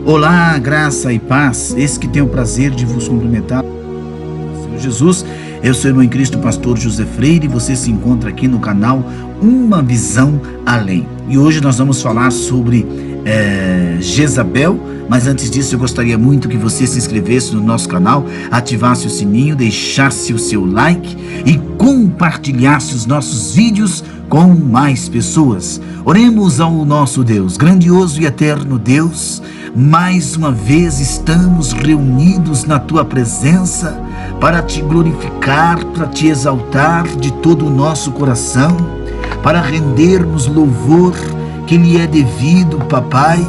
Olá, graça e paz. Esse que tem o prazer de vos cumprimentar, Senhor Jesus. Eu sou o irmão em Cristo, pastor José Freire, e você se encontra aqui no canal Uma Visão Além. E hoje nós vamos falar sobre Jezabel, mas antes disso eu gostaria muito que você se inscrevesse no nosso canal, ativasse o sininho, deixasse o seu like e compartilhasse os nossos vídeos com mais pessoas. Oremos ao nosso Deus, grandioso e eterno Deus. Mais uma vez estamos reunidos na Tua presença para Te glorificar, para Te exaltar de todo o nosso coração, para rendermos louvor que lhe é devido, Papai.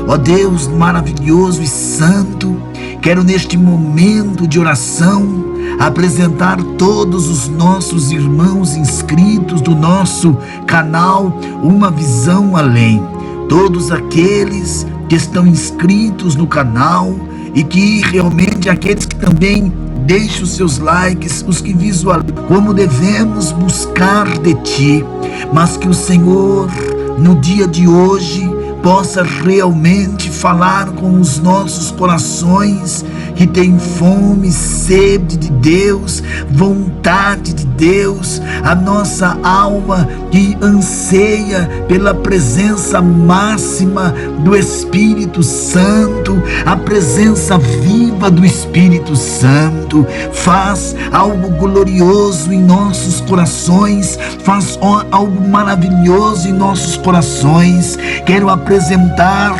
Ó Deus maravilhoso e santo, quero neste momento de oração apresentar todos os nossos irmãos inscritos do nosso canal Uma Visão Além, todos aqueles que estão inscritos no canal e que realmente aqueles que também deixam os seus likes, os que visualizam como devemos buscar de Ti, mas que o Senhor no dia de hoje possa realmente falar com os nossos corações que tem fome, sede de Deus, vontade de Deus, a nossa alma que anseia pela presença máxima do Espírito Santo, a presença viva do Espírito Santo. Faz algo glorioso em nossos corações, faz algo maravilhoso em nossos corações. Quero apresentar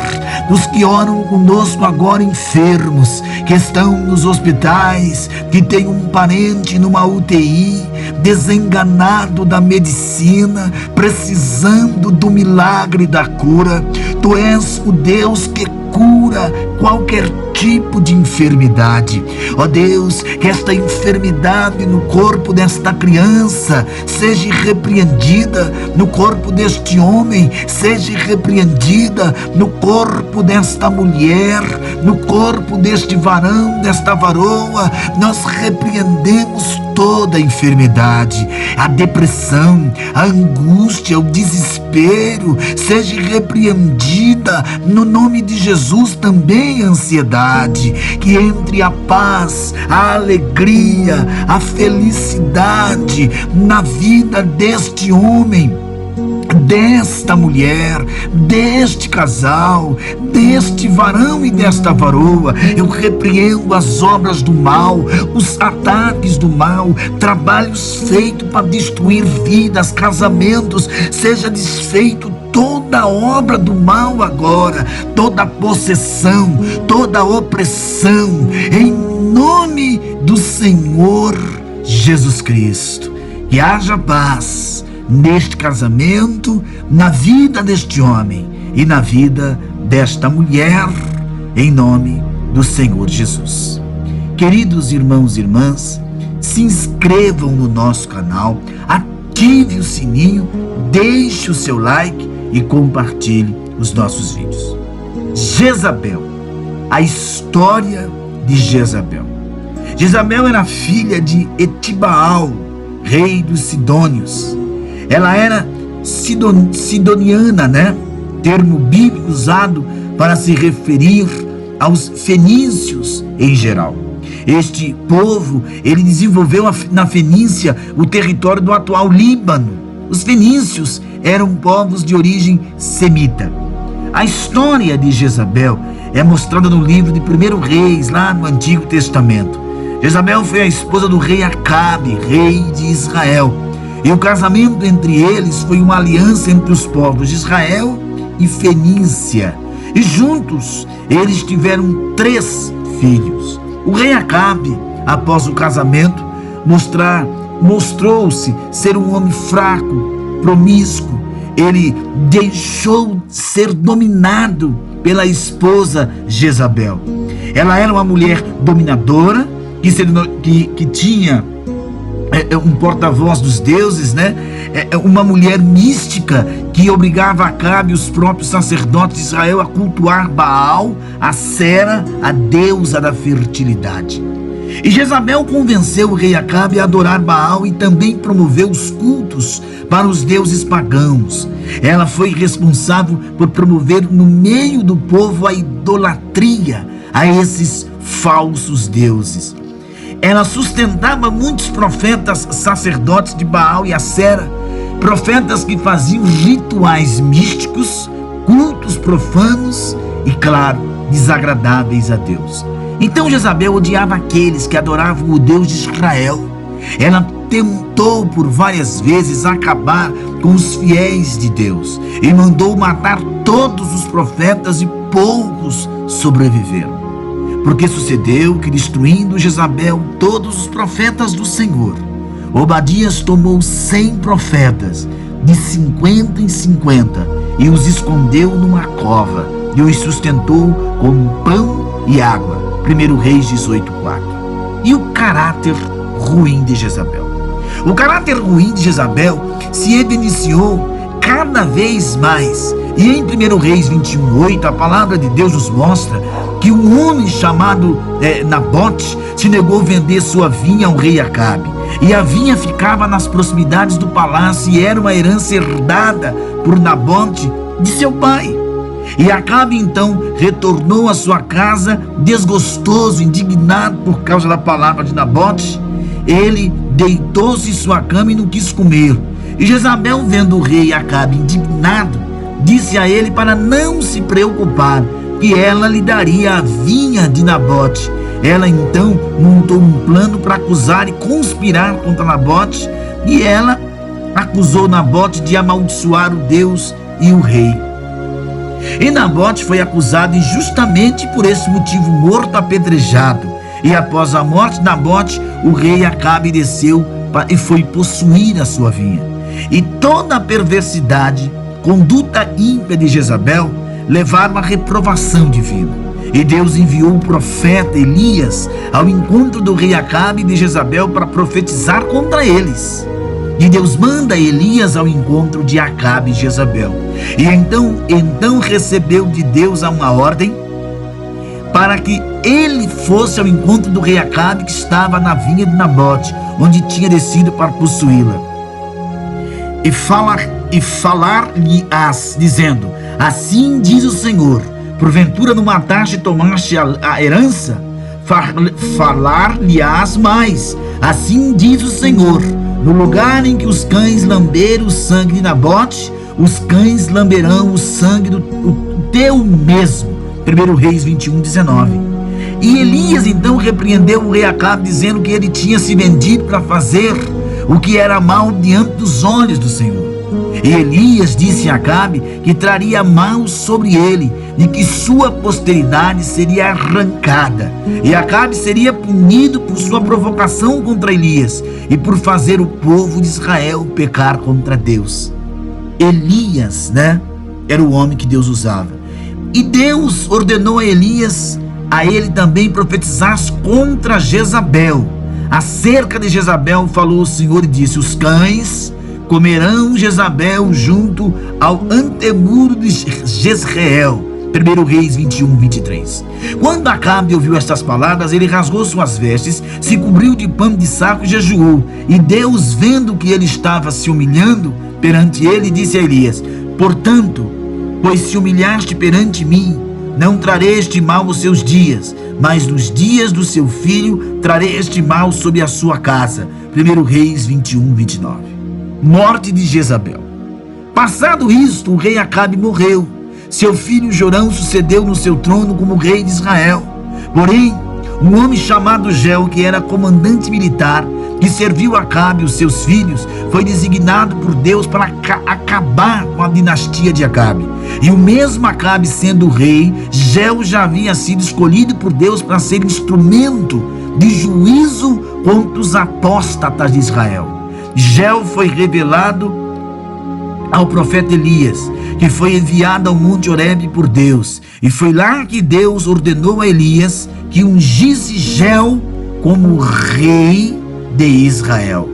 os que oram conosco agora enfermos, que estão nos hospitais, que tem um parente numa UTI, desenganado da medicina, precisando do milagre da cura. Tu és o Deus que cura qualquer tipo de enfermidade. Ó Deus, que esta enfermidade no corpo desta criança seja repreendida, no corpo deste homem seja repreendida, no corpo desta mulher, no corpo deste varão, desta varoa. Nós repreendemos toda a enfermidade, a depressão, a angústia, o desespero, seja repreendida no nome de Jesus. Também a ansiedade, que entre a paz, a alegria, a felicidade na vida deste homem, desta mulher, deste casal, deste varão e desta varoa. Eu repreendo as obras do mal, os ataques do mal, trabalhos feitos para destruir vidas, casamentos. Seja desfeito toda obra do mal agora, toda possessão, toda opressão, em nome do Senhor Jesus Cristo. Que haja paz neste casamento, na vida deste homem e na vida desta mulher, em nome do Senhor Jesus. Queridos irmãos e irmãs, se inscrevam no nosso canal, ative o sininho, deixe o seu like e compartilhe os nossos vídeos. Jezabel, a história de Jezabel. Jezabel era filha de Etibaal, rei dos Sidônios. Ela era sidoniana, né? Termo bíblico usado para se referir aos fenícios em geral. Este povo, ele desenvolveu na Fenícia o território do atual Líbano. Os fenícios eram povos de origem semita. A história de Jezabel é mostrada no livro de 1 Reis, lá no Antigo Testamento. Jezabel foi a esposa do rei Acabe, rei de Israel. E o casamento entre eles foi uma aliança entre os povos de Israel e Fenícia. E juntos eles tiveram 3 filhos. O rei Acabe, após o casamento, mostrou-se ser um homem fraco, promíscuo. Ele deixou ser dominado pela esposa Jezabel. Ela era uma mulher dominadora, que tinha um porta-voz dos deuses, né? Uma mulher mística que obrigava Acabe e os próprios sacerdotes de Israel a cultuar Baal, a Sera, a deusa da fertilidade. E Jezabel convenceu o rei Acabe a adorar Baal e também promoveu os cultos para os deuses pagãos. Ela foi responsável por promover no meio do povo a idolatria a esses falsos deuses. Ela sustentava muitos profetas, sacerdotes de Baal e Acera, profetas que faziam rituais místicos, cultos profanos e, claro, desagradáveis a Deus. Então Jezabel odiava aqueles que adoravam o Deus de Israel. Ela tentou por várias vezes acabar com os fiéis de Deus e mandou matar todos os profetas e poucos sobreviveram. Porque sucedeu que, destruindo Jezabel todos os profetas do Senhor, Obadias tomou 100 profetas, de 50 em 50, e os escondeu numa cova e os sustentou com pão e água. 1 Reis 18:4. E o caráter ruim de Jezabel? O caráter ruim de Jezabel se evidenciou cada vez mais. E em 1 Reis 21:8, a palavra de Deus nos mostra que um homem chamado Nabote se negou a vender sua vinha ao rei Acabe. E a vinha ficava nas proximidades do palácio e era uma herança herdada por Nabote de seu pai. E Acabe então retornou à sua casa desgostoso, indignado por causa da palavra de Nabote. Ele deitou-se em sua cama e não quis comer. E Jezabel, vendo o rei Acabe indignado, disse a ele para não se preocupar, que ela lhe daria a vinha de Nabote. Ela então montou um plano para acusar e conspirar contra Nabote, e ela acusou Nabote de amaldiçoar o Deus e o rei. E Nabote foi acusado injustamente, por esse motivo morto, apedrejado. E após a morte de Nabote, o rei Acabe desceu e foi possuir a sua vinha. E toda a perversidade, conduta ímpia de Jezabel levaram à reprovação divina. E Deus enviou o profeta Elias ao encontro do rei Acabe e de Jezabel para profetizar contra eles. E Deus manda Elias ao encontro de Acabe e Jezabel. E então recebeu de Deus uma ordem para que ele fosse ao encontro do rei Acabe, que estava na vinha de Nabote, onde tinha descido para possuí-la. E falar-lhe-ás, dizendo: assim diz o Senhor, porventura não mataste e tomaste a herança? Falar-lhe-ás mais, assim diz o Senhor, no lugar em que os cães lamberam o sangue de Nabote, os cães lamberão o sangue do teu mesmo. 1 Reis 21:19. E Elias então repreendeu o rei Acabe, dizendo que ele tinha se vendido para fazer o que era mal diante dos olhos do Senhor. E Elias disse a Acabe que traria mal sobre ele e que sua posteridade seria arrancada. E Acabe seria punido por sua provocação contra Elias e por fazer o povo de Israel pecar contra Deus. Elias, era o homem que Deus usava. E Deus ordenou a Elias, a ele também profetizasse contra Jezabel. Acerca de Jezabel falou o Senhor e disse: os cães comerão Jezabel junto ao antemuro de Jezreel. 1 Reis 21:23. Quando Acabe ouviu estas palavras, ele rasgou suas vestes, se cobriu de pano de saco e jejuou. E Deus, vendo que ele estava se humilhando perante ele, disse a Elias: portanto, pois se humilhaste perante mim, não trarei este mal os seus dias, mas nos dias do seu filho trarei este mal sobre a sua casa. 1 Reis 21:29. Morte de Jezabel. Passado isto, o rei Acabe morreu. Seu filho Jorão sucedeu no seu trono como rei de Israel. Porém, um homem chamado Jeu, que era comandante militar, que serviu a Acabe e os seus filhos, foi designado por Deus para acabar com a dinastia de Acabe. E o mesmo Acabe sendo rei, Jeu já havia sido escolhido por Deus para ser instrumento de juízo contra os apóstatas de Israel. Jeu foi revelado ao profeta Elias, que foi enviado ao Monte Horebe por Deus. E foi lá que Deus ordenou a Elias que ungisse Jeu como rei de Israel.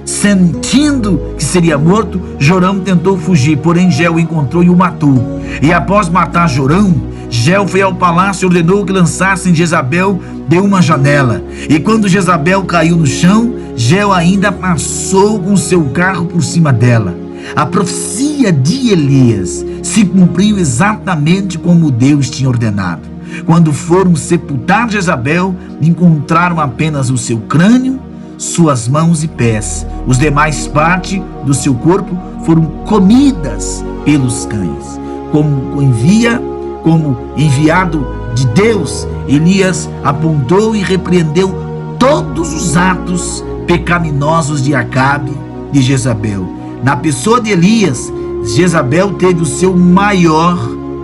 Sentindo que seria morto, Jorão tentou fugir, porém Jeu encontrou e o matou. E após matar Jorão, Jeú foi ao palácio e ordenou que lançassem Jezabel de uma janela. E quando Jezabel caiu no chão, Jeú ainda passou com seu carro por cima dela. A profecia de Elias se cumpriu exatamente como Deus tinha ordenado. Quando foram sepultar Jezabel, encontraram apenas o seu crânio, suas mãos e pés. Os demais partes do seu corpo foram comidas pelos cães. Como enviado de Deus, Elias apontou e repreendeu todos os atos pecaminosos de Acabe e Jezabel. Na pessoa de Elias, Jezabel teve o seu maior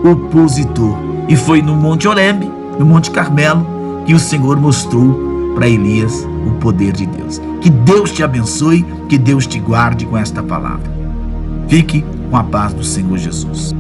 opositor. E foi no Monte Horebe, no Monte Carmelo, que o Senhor mostrou para Elias o poder de Deus. Que Deus te abençoe, que Deus te guarde com esta palavra. Fique com a paz do Senhor Jesus.